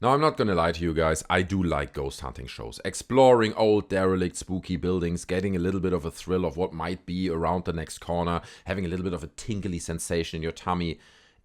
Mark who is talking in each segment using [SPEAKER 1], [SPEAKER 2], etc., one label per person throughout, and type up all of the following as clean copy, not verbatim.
[SPEAKER 1] Now, I'm not gonna lie to you guys, I do like ghost hunting shows. Exploring old, derelict, spooky buildings, getting a little bit of a thrill of what might be around the next corner, having a little bit of a tingly sensation in your tummy.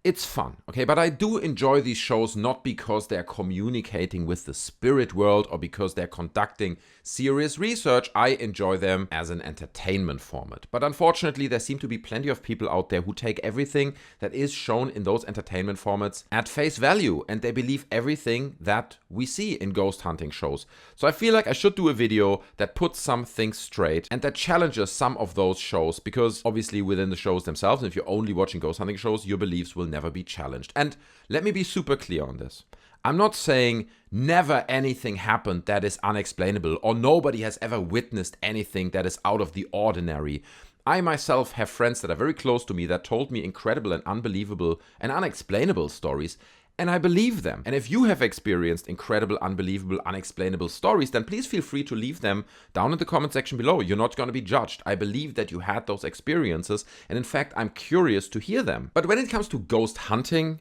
[SPEAKER 1] It's fun, okay? But I do enjoy these shows not because they're communicating with the spirit world or because they're conducting serious research. I enjoy them as an entertainment format. But unfortunately, there seem to be plenty of people out there who take everything that is shown in those entertainment formats at face value, and they believe everything that we see in ghost hunting shows. So I feel like I should do a video that puts some things straight and that challenges some of those shows, because obviously within the shows themselves, if you're only watching ghost hunting shows, your beliefs will never be challenged. And let me be super clear on this. I'm not saying never anything happened that is unexplainable or nobody has ever witnessed anything that is out of the ordinary. I myself have friends that are very close to me that told me incredible and unbelievable and unexplainable stories, and I believe them. And if you have experienced incredible, unbelievable, unexplainable stories, then please feel free to leave them down in the comment section below. You're not going to be judged. I believe that you had those experiences, and in fact, I'm curious to hear them. But when it comes to ghost hunting,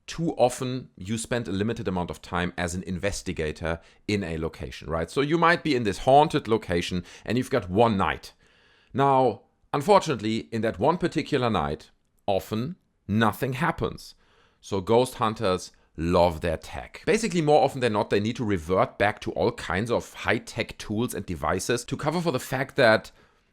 [SPEAKER 1] too often you spend a limited amount of time as an investigator in a location, right? So you might be in this haunted location and you've got one night. Now, unfortunately, in that one particular night, often nothing happens. So ghost hunters love their tech. Basically, more often than not, they need to revert back to all kinds of high-tech tools and devices to cover for the fact that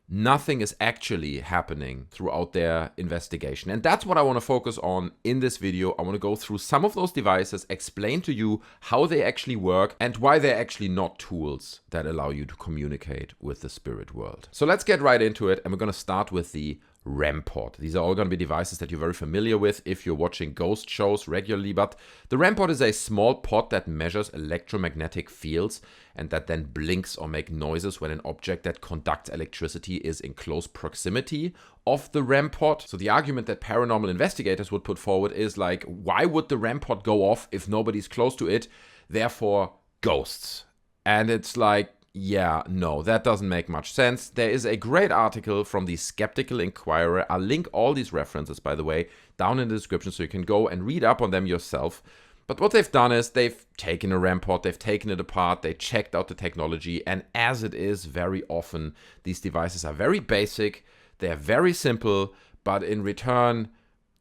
[SPEAKER 1] nothing is actually happening throughout their investigation. And that's what I want to focus on in this video. I want to go through some of those devices, explain to you how they actually work and why they're actually not tools that allow you to communicate with the spirit world. So let's get right into it, and we're going to start with the Rem Pod. These are all going to be devices that you're very familiar with if you're watching ghost shows regularly, but the Rem Pod is a small pod that measures electromagnetic fields and that then blinks or makes noises when an object that conducts electricity is in close proximity of the Rem Pod. So the argument that paranormal investigators would put forward is like, why would the Rem Pod go off if nobody's close to it? Therefore, ghosts. And it's like, yeah, no, that doesn't make much sense. There is a great article from the Sleptical Inquirer. I'll link all these references, by the way, down in the description so you can go and read up on them yourself. But what they've done is they've taken a Rem Pod, they've taken it apart, they checked out the technology, and as it is very often, these devices are very basic, they're very simple, but in return,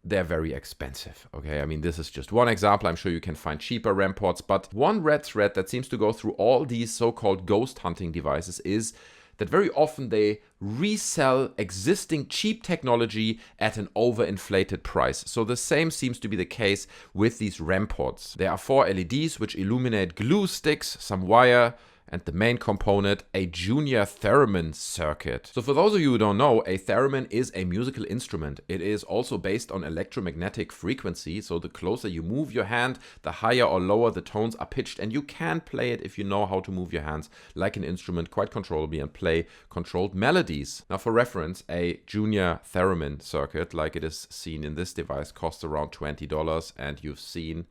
[SPEAKER 1] they're very expensive, okay? I mean, this is just one example. I'm sure you can find cheaper Rem Pods, but one red thread that seems to go through all these so-called ghost hunting devices is that very often they resell existing cheap technology at an overinflated price. So the same seems to be the case with these Rem Pods. There are 4 LEDs which illuminate glue sticks, some wire, and the main component, a junior theremin circuit. So for those of you who don't know, a theremin is a musical instrument. It is also based on electromagnetic frequency, so the closer you move your hand, the higher or lower the tones are pitched, and you can play it if you know how to move your hands like an instrument quite controllably and play controlled melodies. Now for reference, a junior theremin circuit, like it is seen in this device, costs around $20, and you've seen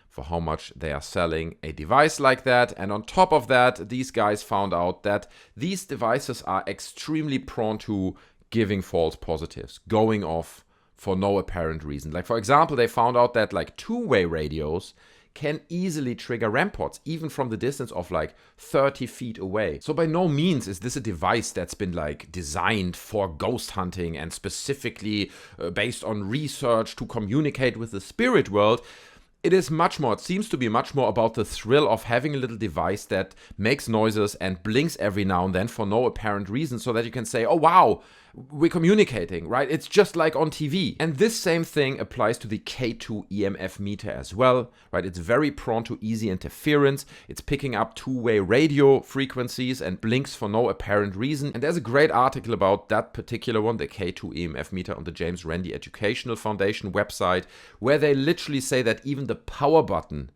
[SPEAKER 1] for how much they are selling a device like that. And on top of that, these guys found out that these devices are extremely prone to giving false positives, going off for no apparent reason. Like for example, they found out that like two-way radios can easily trigger Rem Pods, even from the distance of like 30 feet away. So by no means is this a device that's been like designed for ghost hunting and specifically based on research to communicate with the spirit world. It is much more, it seems to be much more about the thrill of having a little device that makes noises and blinks every now and then for no apparent reason, so that you can say, oh wow, we're communicating, right? It's just like on TV. And this same thing applies to the K2 EMF meter as well, right? It's very prone to easy interference. It's picking up two-way radio frequencies and blinks for no apparent reason. And there's a great article about that particular one, the K2 EMF meter, on the James Randi Educational Foundation website, where they literally say that even the power button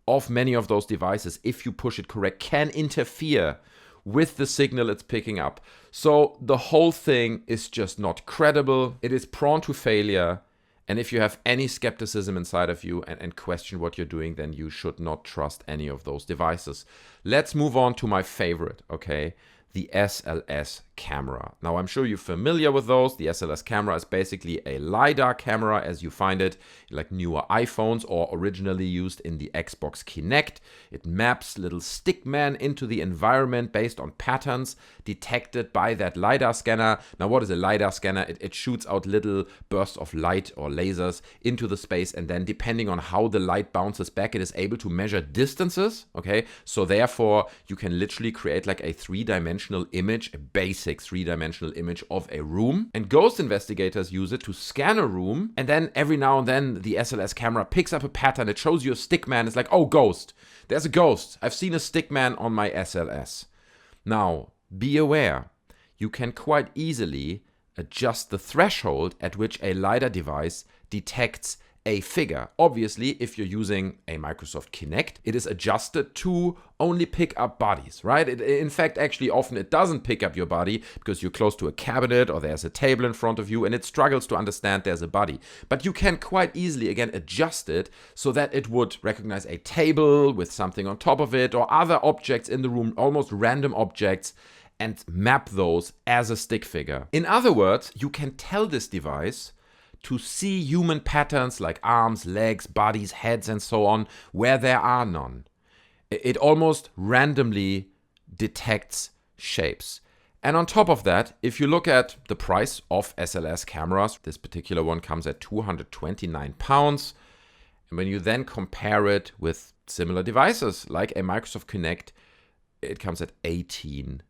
[SPEAKER 1] of many of those devices, if you push it correct, can interfere with the signal it's picking up. So the whole thing is just not credible. It is prone to failure. And if you have any skepticism inside of you and question what you're doing, then you should not trust any of those devices. Let's move on to my favorite, okay? the SLS camera. Now, I'm sure you're familiar with those. The SLS camera is basically a LiDAR camera as you find it in like newer iPhones or originally used in the Xbox Kinect. It maps little stickmen into the environment based on patterns detected by that LiDAR scanner. Now, what is a LiDAR scanner? It shoots out little bursts of light or lasers into the space, and then depending on how the light bounces back, it is able to measure distances, okay? So therefore, you can literally create like a three-dimensional image, a basic three-dimensional image of a room. And ghost investigators use it to scan a room, and then every now and then the SLS camera picks up a pattern. It shows you a stickman. It's like, oh, ghost. There's a ghost. I've seen a stickman on my SLS. Now, be aware, you can quite easily adjust the threshold at which a LiDAR device detects a figure. Obviously, if you're using a Microsoft Kinect, it is adjusted to only pick up bodies, right? In fact, actually, often it doesn't pick up your body because you're close to a cabinet or there's a table in front of you and it struggles to understand there's a body. But you can quite easily, again, adjust it so that it would recognize a table with something on top of it or other objects in the room, almost random objects, and map those as a stick figure. In other words, you can tell this device to see human patterns like arms, legs, bodies, heads, and so on, where there are none. It almost randomly detects shapes. And on top of that, if you look at the price of SLS cameras, this particular one comes at £229. And when you then compare it with similar devices like a Microsoft Kinect, it comes at $18.99.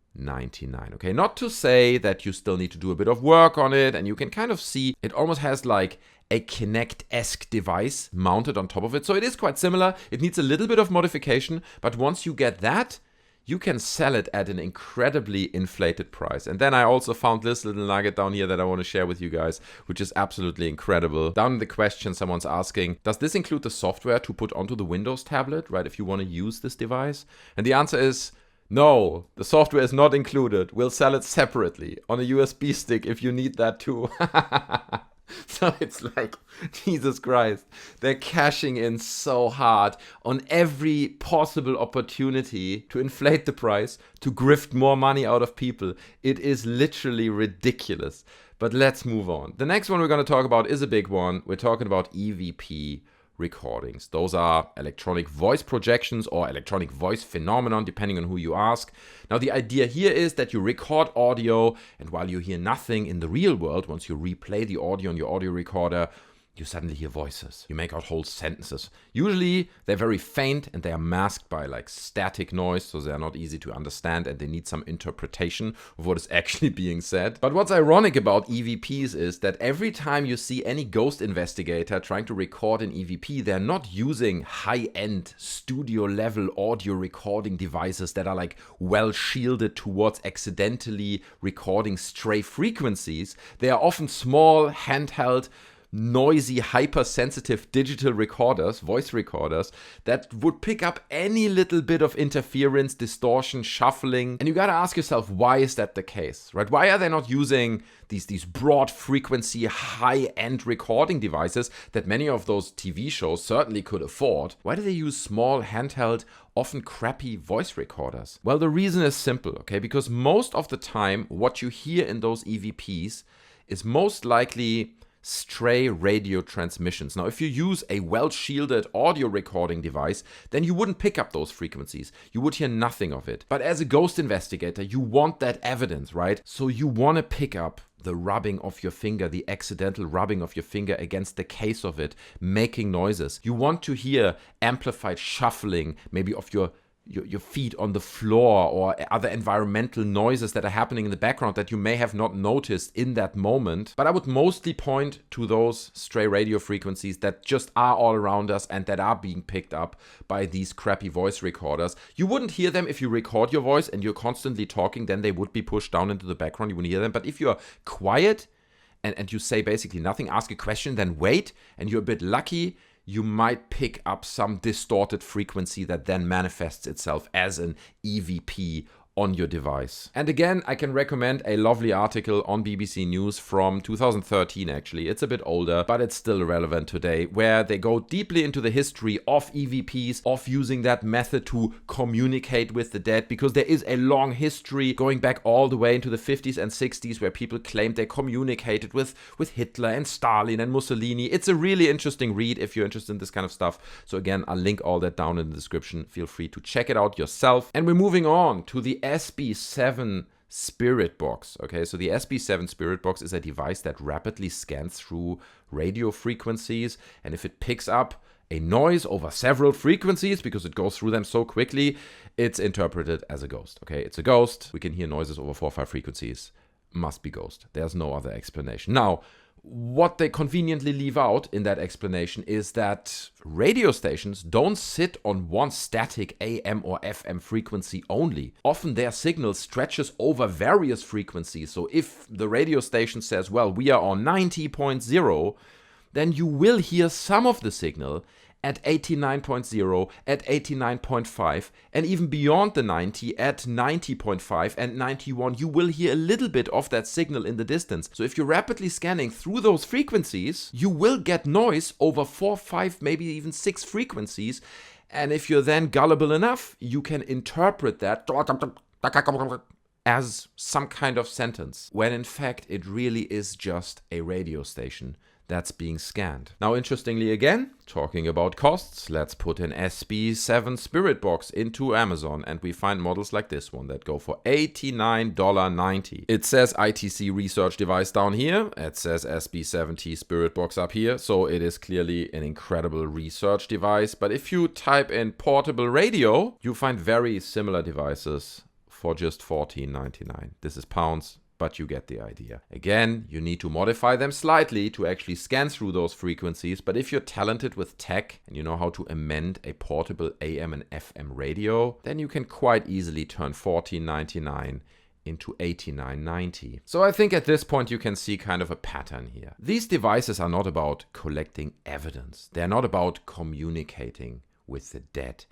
[SPEAKER 1] Okay, not to say that you still need to do a bit of work on it, and you can kind of see it almost has like a Kinect-esque device mounted on top of it. So it is quite similar. It needs a little bit of modification, but once you get that, you can sell it at an incredibly inflated price. And then I also found this little nugget down here that I want to share with you guys, which is absolutely incredible. Down in the question, someone's asking, does this include the software to put onto the Windows tablet, right, if you want to use this device? And the answer is, no, the software is not included. We'll sell it separately on a USB stick if you need that too. So it's like, Jesus Christ, they're cashing in so hard on every possible opportunity to inflate the price, to grift more money out of people. It is literally ridiculous. But let's move on. The next one we're going to talk about is a big one. We're talking about EVP recordings. Those are electronic voice projections or electronic voice phenomenon, depending on who you ask. Now, the idea here is that you record audio, and while you hear nothing in the real world, once you replay the audio on your audio recorder, you suddenly hear voices. You make out whole sentences. Usually, they're very faint and they are masked by like static noise, so they're not easy to understand and they need some interpretation of what is actually being said. But what's ironic about EVPs is that every time you see any ghost investigator trying to record an EVP, they're not using high-end studio-level audio recording devices that are like well shielded towards accidentally recording stray frequencies. They are often small, handheld, noisy, hypersensitive digital recorders, voice recorders, that would pick up any little bit of interference, distortion, shuffling. And you gotta ask yourself, why is that the case, right? Why are they not using these broad frequency, high-end recording devices that many of those TV shows certainly could afford? Why do they use small, handheld, often crappy voice recorders? Well, the reason is simple, okay? Because most of the time, what you hear in those EVPs is most likely stray radio transmissions. Now, if you use a well-shielded audio recording device, then you wouldn't pick up those frequencies. You would hear nothing of it. But as a ghost investigator, you want that evidence, right? So you want to pick up the rubbing of your finger, the accidental rubbing of your finger against the case of it, making noises. You want to hear amplified shuffling, maybe of your feet on the floor or other environmental noises that are happening in the background that you may have not noticed in that moment. But I would mostly point to those stray radio frequencies that just are all around us and that are being picked up by these crappy voice recorders. You wouldn't hear them if you record your voice and you're constantly talking, then they would be pushed down into the background. You wouldn't hear them. But if you're quiet and you say basically nothing, ask a question, then wait, and you're a bit lucky, you might pick up some distorted frequency that then manifests itself as an EVP on your device. And again, I can recommend a lovely article on BBC News from 2013 actually. It's a bit older, but it's still relevant today, where they go deeply into the history of EVPs, of using that method to communicate with the dead, because there is a long history going back all the way into the 50s and 60s where people claimed they communicated with Hitler and Stalin and Mussolini. It's a really interesting read if you're interested in this kind of stuff. So again, I'll link all that down in the description. Feel free to check it out yourself. And we're moving on to the Sb7 Sprrit box. Okay, so the Sb7 Sprrit box is a device that rapidly scans through radio frequencies, and if it picks up a noise over several frequencies, because it goes through them so quickly, it's interpreted as a ghost. Okay, it's a ghost. We can hear noises over 4 or 5 frequencies. Must be ghost. There's no other explanation. Now, what they conveniently leave out in that explanation is that radio stations don't sit on one static AM or FM frequency only. Often their signal stretches over various frequencies. So if the radio station says, well, we are on 90.0, then you will hear some of the signal at 89.0, at 89.5, and even beyond the 90 at 90.5 and 91, you will hear a little bit of that signal in the distance. So if you're rapidly scanning through those frequencies, you will get noise over 4, 5, maybe even 6 frequencies. And if you're then gullible enough, you can interpret that as some kind of sentence, when in fact it really is just a radio station that's being scanned. Now, interestingly again, talking about costs, let's put an Sb7 Sprrit box into Amazon and we find models like this one that go for $89.90. It says ITC research device down here. It says Sb7 Sprrit box up here. So it is clearly an incredible research device. But if you type in portable radio, you find very similar devices for just $14.99. This is pounds, but you get the idea. Again, you need to modify them slightly to actually scan through those frequencies, but if you're talented with tech and you know how to amend a portable AM and FM radio, then you can quite easily turn $14.99 into $89.90. So I think at this point you can see kind of a pattern here. These devices are not about collecting evidence. They're not about communicating with the dead.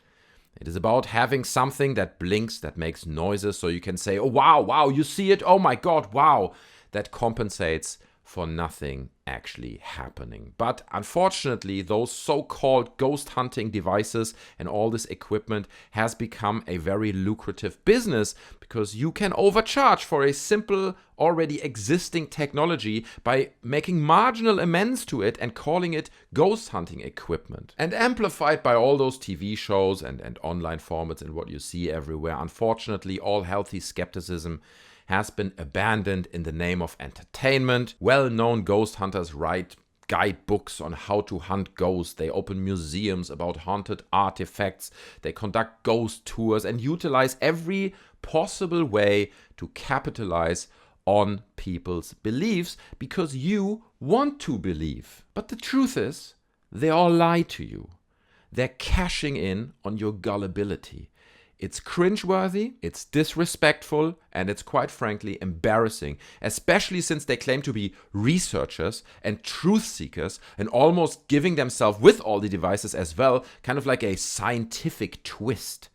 [SPEAKER 1] It is about having something that blinks, that makes noises, so you can say, oh, wow, wow, you see it? Oh my God, wow. That compensates for nothing actually happening. But unfortunately, those so-called ghost hunting devices and all this equipment has become a very lucrative business, because you can overcharge for a simple, already existing technology by making marginal amends to it and calling it ghost hunting equipment. And amplified by all those TV shows and online formats and what you see everywhere, unfortunately, all healthy skepticism has been abandoned in the name of entertainment. Well-known ghost hunters write guidebooks on how to hunt ghosts. They open museums about haunted artifacts. They conduct ghost tours and utilize every possible way to capitalize on people's beliefs because you want to believe. But the truth is, they all lie to you. They're cashing in on your gullibility. It's cringeworthy, it's disrespectful, and it's quite frankly embarrassing, especially since they claim to be researchers and truth seekers and almost giving themselves with all the devices as well, kind of like a scientific twist,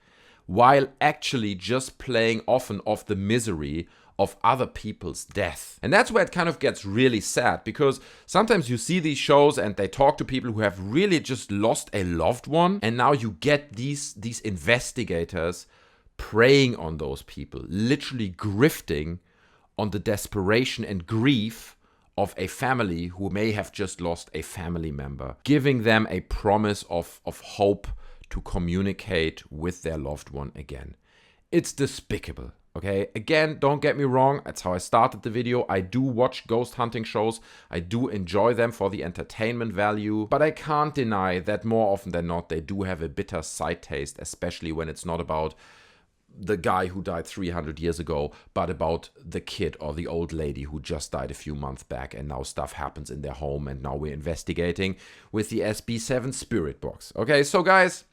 [SPEAKER 1] while actually just playing often off the misery of other people's death. And that's where it kind of gets really sad, because sometimes you see these shows and they talk to people who have really just lost a loved one, and now you get these investigators preying on those people, literally grifting on the desperation and grief of a family who may have just lost a family member, giving them a promise of hope to communicate with their loved one again. It's despicable. Okay, again, don't get me wrong, that's how I started the video. I do watch ghost hunting shows, I do enjoy them for the entertainment value, but I can't deny that more often than not they do have a bitter side taste, especially when it's not about the guy who died 300 years ago, but about the kid or the old lady who just died a few months back, and now stuff happens in their home, and now we're investigating with the Sb7 Sprrit box. Okay, so guys,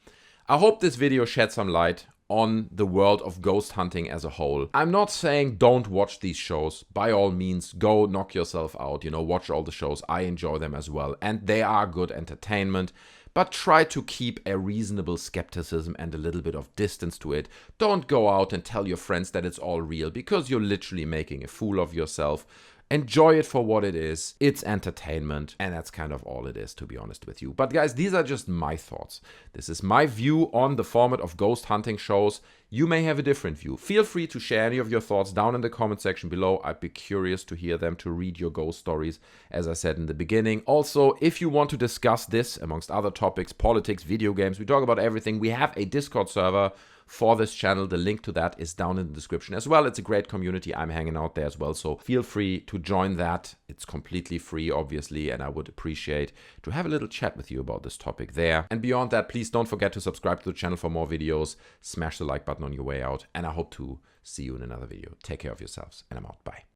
[SPEAKER 1] I hope this video shed some light on the world of ghost hunting as a whole. I'm not saying don't watch these shows. By all means, go knock yourself out, you know, watch all the shows. I enjoy them as well, and they are good entertainment. But try to keep a reasonable skepticism and a little bit of distance to it. Don't go out and tell your friends that it's all real, because you're literally making a fool of yourself. Enjoy it for what it is. It's entertainment, and that's kind of all it is, to be honest with you. But guys, these are just my thoughts. This is my view on the format of ghost hunting shows. You may have a different view. Feel free to share any of your thoughts down in the comment section below. I'd be curious to hear them, to read your ghost stories, as I said in the beginning. Also, if you want to discuss this, amongst other topics, politics, video games, we talk about everything. We have a Discord server for this channel. The link to that is down in the description as well. It's a great community. I'm hanging out there as well, so feel free to join that. It's completely free, obviously, and I would appreciate to have a little chat with you about this topic there. And beyond that, please don't forget to subscribe to the channel for more videos. Smash the like button on your way out, and I hope to see you in another video. Take care of yourselves, and I'm out. Bye.